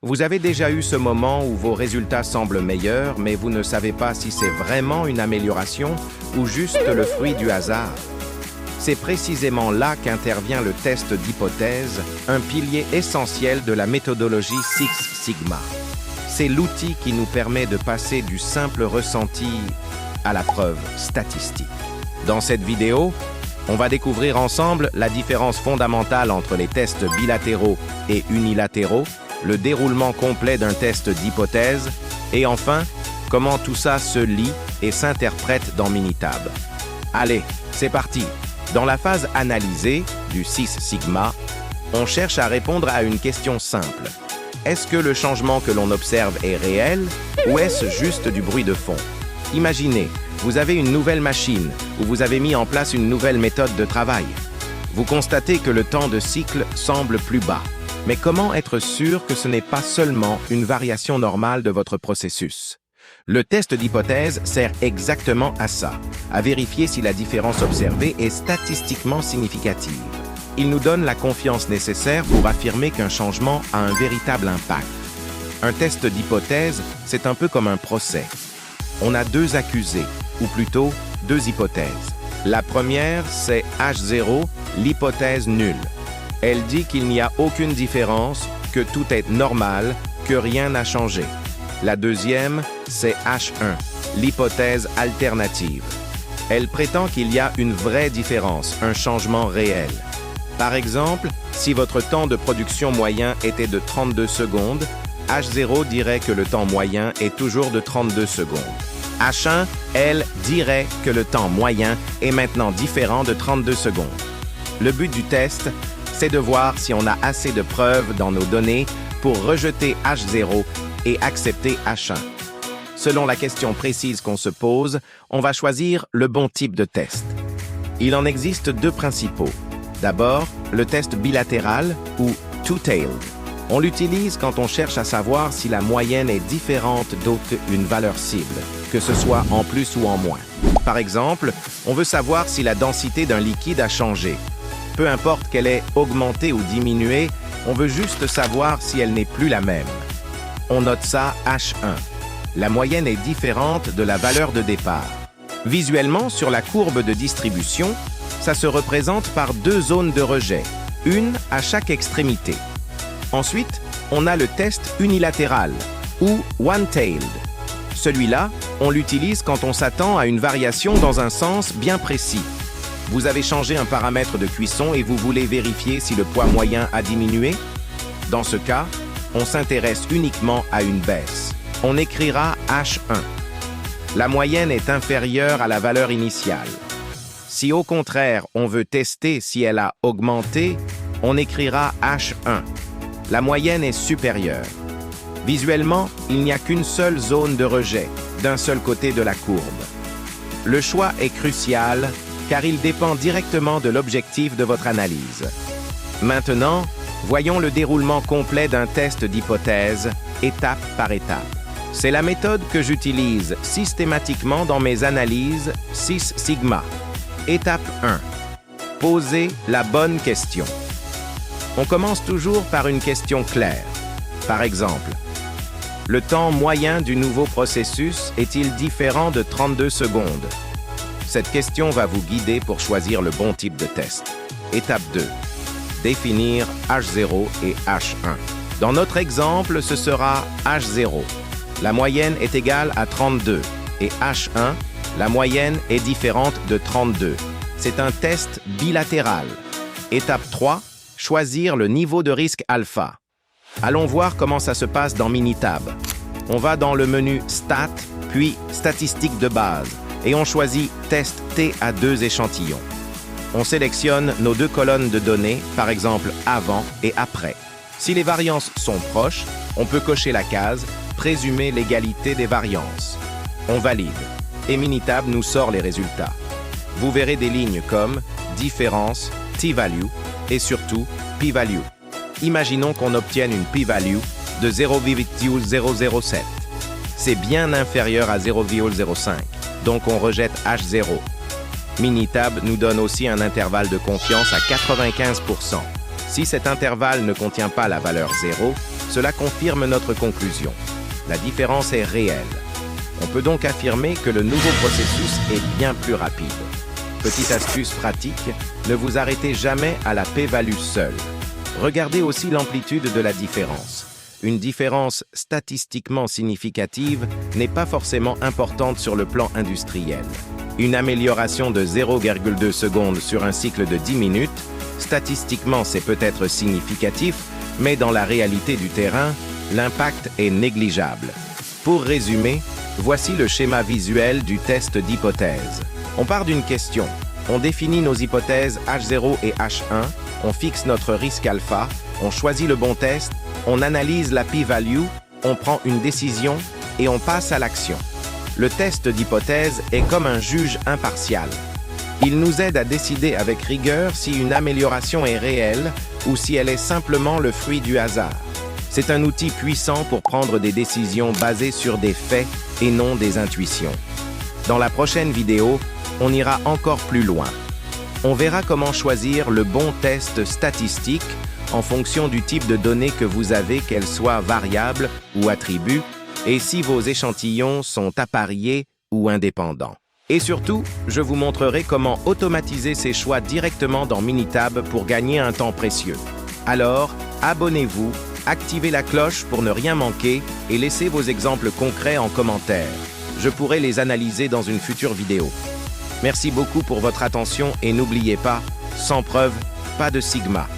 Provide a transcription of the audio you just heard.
Vous avez déjà eu ce moment où vos résultats semblent meilleurs, mais vous ne savez pas si c'est vraiment une amélioration ou juste le fruit du hasard. C'est précisément là qu'intervient le test d'hypothèse, un pilier essentiel de la méthodologie Six Sigma. C'est l'outil qui nous permet de passer du simple ressenti à la preuve statistique. Dans cette vidéo, on va découvrir ensemble la différence fondamentale entre les tests bilatéraux et unilatéraux, le déroulement complet d'un test d'hypothèse, et enfin, comment tout ça se lit et s'interprète dans Minitab. Allez, c'est parti! Dans la phase analysée du Six Sigma, on cherche à répondre à une question simple. Est-ce que le changement que l'on observe est réel ou est-ce juste du bruit de fond? Imaginez, vous avez une nouvelle machine ou vous avez mis en place une nouvelle méthode de travail. Vous constatez que le temps de cycle semble plus bas. Mais comment être sûr que ce n'est pas seulement une variation normale de votre processus? Le test d'hypothèse sert exactement à ça, à vérifier si la différence observée est statistiquement significative. Il nous donne la confiance nécessaire pour affirmer qu'un changement a un véritable impact. Un test d'hypothèse, c'est un peu comme un procès. On a deux accusés, ou plutôt deux hypothèses. La première, c'est H0, l'hypothèse nulle. Elle dit qu'il n'y a aucune différence, que tout est normal, que rien n'a changé. La deuxième, c'est H1, l'hypothèse alternative. Elle prétend qu'il y a une vraie différence, un changement réel. Par exemple, si votre temps de production moyen était de 32 secondes, H0 dirait que le temps moyen est toujours de 32 secondes. H1, elle, dirait que le temps moyen est maintenant différent de 32 secondes. Le but du test, c'est de voir si on a assez de preuves dans nos données pour rejeter H0 et accepter H1. Selon la question précise qu'on se pose, on va choisir le bon type de test. Il en existe deux principaux. D'abord, le test bilatéral ou two-tailed. On l'utilise quand on cherche à savoir si la moyenne est différente d'une valeur cible, que ce soit en plus ou en moins. Par exemple, on veut savoir si la densité d'un liquide a changé. Peu importe qu'elle ait augmenté ou diminué, on veut juste savoir si elle n'est plus la même. On note ça H1. La moyenne est différente de la valeur de départ. Visuellement, sur la courbe de distribution, ça se représente par deux zones de rejet, une à chaque extrémité. Ensuite, on a le test unilatéral, ou one-tailed. Celui-là, on l'utilise quand on s'attend à une variation dans un sens bien précis. Vous avez changé un paramètre de cuisson et vous voulez vérifier si le poids moyen a diminué? Dans ce cas, on s'intéresse uniquement à une baisse. On écrira H1. La moyenne est inférieure à la valeur initiale. Si au contraire, on veut tester si elle a augmenté, on écrira H1. La moyenne est supérieure. Visuellement, il n'y a qu'une seule zone de rejet, d'un seul côté de la courbe. Le choix est crucial, car il dépend directement de l'objectif de votre analyse. Maintenant, voyons le déroulement complet d'un test d'hypothèse, étape par étape. C'est la méthode que j'utilise systématiquement dans mes analyses Six Sigma. Étape 1. Poser la bonne question. On commence toujours par une question claire. Par exemple, le temps moyen du nouveau processus est-il différent de 32 secondes? Cette question va vous guider pour choisir le bon type de test. Étape 2. Définir H0 et H1. Dans notre exemple, ce sera H0. La moyenne est égale à 32 et H1, la moyenne est différente de 32. C'est un test bilatéral. Étape 3. Choisir le niveau de risque alpha. Allons voir comment ça se passe dans Minitab. On va dans le menu Stat, puis Statistiques de base. Et on choisit Test T à 2 échantillons. On sélectionne nos deux colonnes de données, par exemple avant et après. Si les variances sont proches, on peut cocher la case « Présumer l'égalité des variances ». On valide, et Minitab nous sort les résultats. Vous verrez des lignes comme « Différence »,« T-value » et surtout « P-value ». Imaginons qu'on obtienne une P-value de 0,007. C'est bien inférieur à 0,05. Donc on rejette H0. Minitab nous donne aussi un intervalle de confiance à 95%. Si cet intervalle ne contient pas la valeur 0, Cela confirme notre conclusion. La différence est réelle. On peut donc affirmer que le nouveau processus est bien plus rapide. Petite astuce pratique, ne vous arrêtez jamais à la p-value seule. Regardez aussi l'amplitude de la différence. Une différence statistiquement significative n'est pas forcément importante sur le plan industriel. Une amélioration de 0,2 secondes sur un cycle de 10 minutes, statistiquement c'est peut-être significatif, mais dans la réalité du terrain, l'impact est négligeable. Pour résumer, voici le schéma visuel du test d'hypothèse. On part d'une question, on définit nos hypothèses H0 et H1, on fixe notre risque alpha, on choisit le bon test, on analyse la p-value, on prend une décision et on passe à l'action. Le test d'hypothèse est comme un juge impartial. Il nous aide à décider avec rigueur si une amélioration est réelle ou si elle est simplement le fruit du hasard. C'est un outil puissant pour prendre des décisions basées sur des faits et non des intuitions. Dans la prochaine vidéo, on ira encore plus loin. On verra comment choisir le bon test statistique en fonction du type de données que vous avez, qu'elles soient variables ou attributs, et si vos échantillons sont appariés ou indépendants. Et surtout, je vous montrerai comment automatiser ces choix directement dans Minitab pour gagner un temps précieux. Alors, abonnez-vous, activez la cloche pour ne rien manquer et laissez vos exemples concrets en commentaire. Je pourrai les analyser dans une future vidéo. Merci beaucoup pour votre attention et n'oubliez pas, sans preuve, pas de sigma.